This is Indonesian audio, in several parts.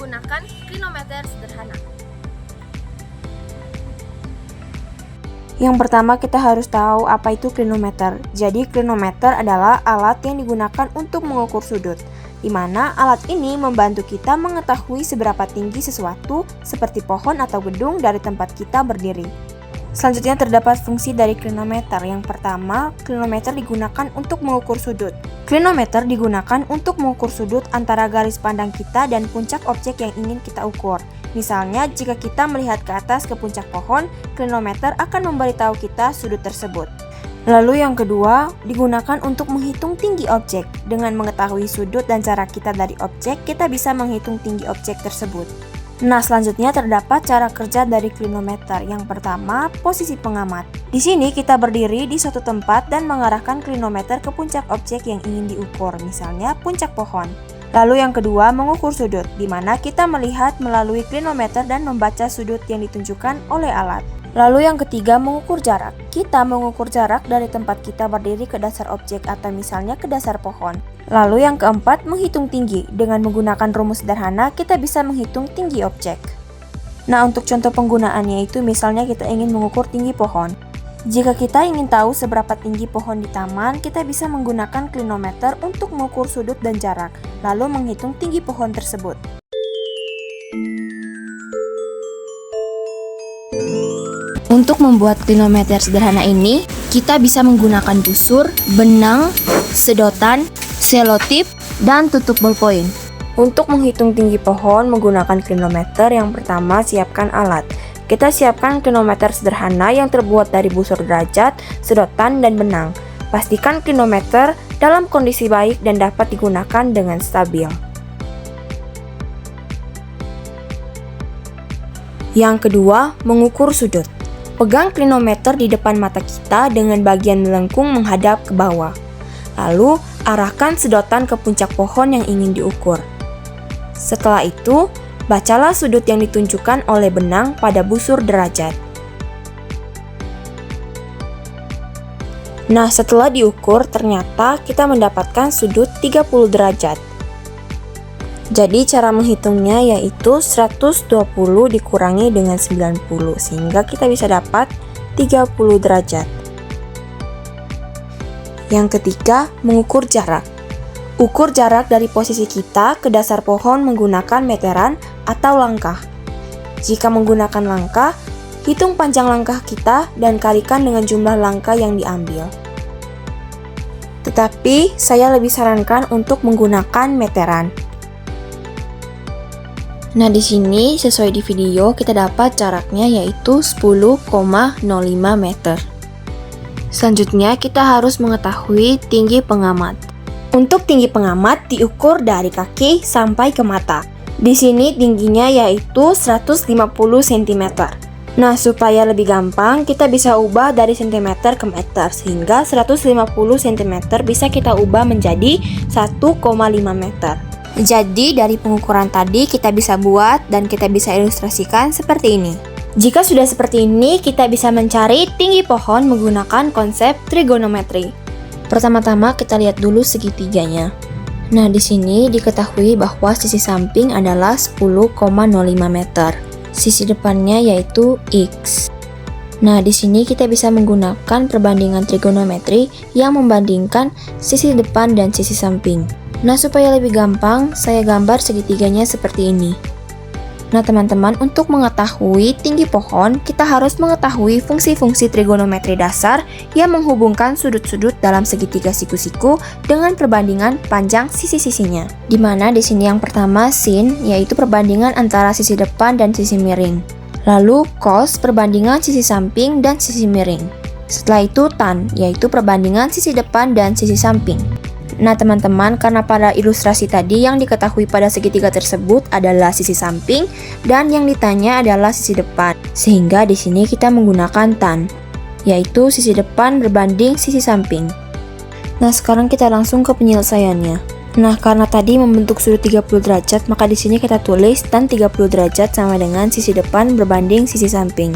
menggunakan klinometer sederhana. Yang pertama kita harus tahu apa itu klinometer. Jadi klinometer adalah alat yang digunakan untuk mengukur sudut, di mana alat ini membantu kita mengetahui seberapa tinggi sesuatu seperti pohon atau gedung dari tempat kita berdiri. Selanjutnya terdapat fungsi dari klinometer. Yang pertama, klinometer digunakan untuk mengukur sudut. Klinometer digunakan untuk mengukur sudut antara garis pandang kita dan puncak objek yang ingin kita ukur. Misalnya, jika kita melihat ke atas ke puncak pohon, klinometer akan memberitahu kita sudut tersebut. Lalu yang kedua, digunakan untuk menghitung tinggi objek. Dengan mengetahui sudut dan jarak kita dari objek, kita bisa menghitung tinggi objek tersebut. Nah, selanjutnya terdapat cara kerja dari klinometer. Yang pertama, posisi pengamat. Di sini kita berdiri di suatu tempat dan mengarahkan klinometer ke puncak objek yang ingin diukur, misalnya puncak pohon. Lalu yang kedua, mengukur sudut, di mana kita melihat melalui klinometer dan membaca sudut yang ditunjukkan oleh alat. Lalu yang ketiga, mengukur jarak. Kita mengukur jarak dari tempat kita berdiri ke dasar objek atau misalnya ke dasar pohon. Lalu yang keempat, menghitung tinggi. Dengan menggunakan rumus sederhana, kita bisa menghitung tinggi objek. Nah, untuk contoh penggunaannya itu misalnya kita ingin mengukur tinggi pohon. Jika kita ingin tahu seberapa tinggi pohon di taman, kita bisa menggunakan klinometer untuk mengukur sudut dan jarak, lalu menghitung tinggi pohon tersebut. Untuk membuat klinometer sederhana ini, kita bisa menggunakan busur, benang, sedotan, selotip, dan tutup ballpoint. Untuk menghitung tinggi pohon menggunakan klinometer, yang pertama siapkan alat. Kita siapkan klinometer sederhana yang terbuat dari busur derajat, sedotan, dan benang. Pastikan klinometer dalam kondisi baik dan dapat digunakan dengan stabil. Yang kedua, mengukur sudut. Pegang klinometer di depan mata kita dengan bagian melengkung menghadap ke bawah. Lalu, arahkan sedotan ke puncak pohon yang ingin diukur. Setelah itu, bacalah sudut yang ditunjukkan oleh benang pada busur derajat. Nah, setelah diukur, ternyata kita mendapatkan sudut 30 derajat. Jadi cara menghitungnya yaitu 120 dikurangi dengan 90 sehingga kita bisa dapat 30 derajat. Yang ketiga, mengukur jarak. Ukur jarak dari posisi kita ke dasar pohon menggunakan meteran atau langkah. Jika menggunakan langkah, hitung panjang langkah kita dan kalikan dengan jumlah langkah yang diambil. Tetapi saya lebih sarankan untuk menggunakan meteran. Nah, di sini sesuai di video kita dapat jaraknya yaitu 10,05 meter. Selanjutnya kita harus mengetahui tinggi pengamat. Untuk tinggi pengamat diukur dari kaki sampai ke mata. Di sini tingginya yaitu 150 cm. Nah, supaya lebih gampang kita bisa ubah dari cm ke meter sehingga 150 cm bisa kita ubah menjadi 1,5 meter. Jadi dari pengukuran tadi kita bisa buat dan kita bisa ilustrasikan seperti ini. Jika sudah seperti ini, kita bisa mencari tinggi pohon menggunakan konsep trigonometri. Pertama-tama kita lihat dulu segitiganya. Nah, di sini diketahui bahwa sisi samping adalah 10,05 meter. Sisi depannya yaitu X. Nah, di sini kita bisa menggunakan perbandingan trigonometri yang membandingkan sisi depan dan sisi samping. Nah, supaya lebih gampang, saya gambar segitiganya seperti ini. Nah, teman-teman, untuk mengetahui tinggi pohon, kita harus mengetahui fungsi-fungsi trigonometri dasar yang menghubungkan sudut-sudut dalam segitiga siku-siku dengan perbandingan panjang sisi-sisinya. Di mana di sini yang pertama sin, yaitu perbandingan antara sisi depan dan sisi miring. Lalu cos, perbandingan sisi samping dan sisi miring. Setelah itu tan, yaitu perbandingan sisi depan dan sisi samping. Nah, teman-teman, karena pada ilustrasi tadi yang diketahui pada segitiga tersebut adalah sisi samping dan yang ditanya adalah sisi depan. Sehingga di sini kita menggunakan tan, yaitu sisi depan berbanding sisi samping. Nah, sekarang kita langsung ke penyelesaiannya. Nah, karena tadi membentuk sudut 30 derajat, maka di sini kita tulis tan 30 derajat sama dengan sisi depan berbanding sisi samping.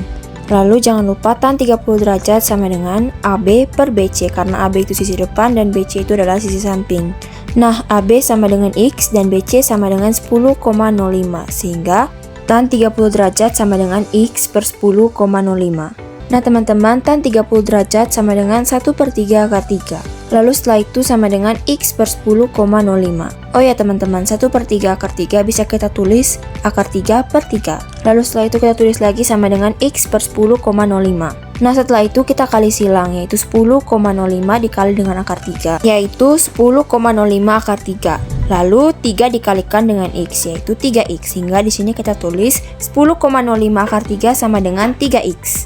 Lalu jangan lupa tan 30 derajat sama dengan AB per BC, karena AB itu sisi depan dan BC itu adalah sisi samping. Nah, AB sama dengan X dan BC sama dengan 10,05, sehingga tan 30 derajat sama dengan X per 10,05. Nah teman-teman, tan 30 derajat sama dengan 1/3 akar 3. Lalu setelah itu sama dengan X per 10,05. Oh ya teman-teman, 1/3 akar 3 bisa kita tulis akar 3 per 3. Lalu setelah itu kita tulis lagi sama dengan X per 10,05. Nah setelah itu kita kali silang, yaitu 10,05 dikali dengan akar 3, yaitu 10,05 akar 3. Lalu 3 dikalikan dengan X, yaitu 3X. Sehingga di sini kita tulis 10,05 akar 3 sama dengan 3X.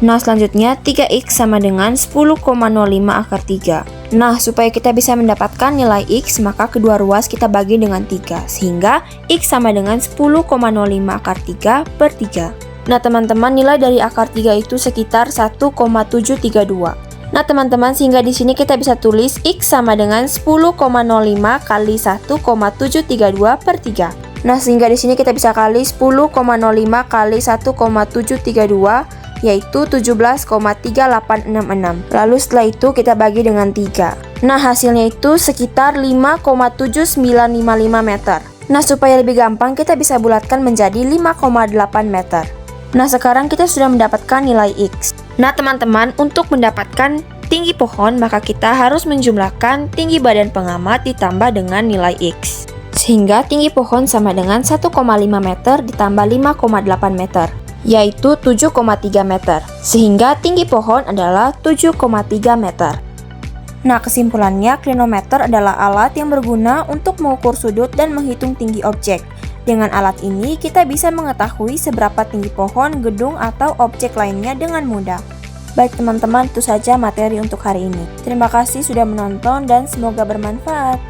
Nah selanjutnya 3X sama dengan 10,05 akar 3. Nah supaya kita bisa mendapatkan nilai X, maka kedua ruas kita bagi dengan 3, sehingga X sama dengan 10,05 akar 3 per 3. Nah teman-teman, nilai dari akar 3 itu sekitar 1,732. Nah teman-teman, sehingga di sini kita bisa tulis X sama dengan 10,05 kali 1,732 per 3. Nah sehingga di sini kita bisa kali 10,05 kali 1,732, yaitu 17,3866. Lalu setelah itu kita bagi dengan 3. Nah hasilnya itu sekitar 5,7955 meter. Nah supaya lebih gampang kita bisa bulatkan menjadi 5,8 meter. Nah sekarang kita sudah mendapatkan nilai X. Nah teman-teman, untuk mendapatkan tinggi pohon maka kita harus menjumlahkan tinggi badan pengamat ditambah dengan nilai X. Sehingga tinggi pohon sama dengan 1,5 meter ditambah 5,8 meter, yaitu 7,3 meter, sehingga tinggi pohon adalah 7,3 meter. Nah kesimpulannya, klinometer adalah alat yang berguna untuk mengukur sudut dan menghitung tinggi objek. Dengan alat ini kita bisa mengetahui seberapa tinggi pohon, gedung, atau objek lainnya dengan mudah. Baik teman-teman, itu saja materi untuk hari ini. Terima kasih sudah menonton dan semoga bermanfaat.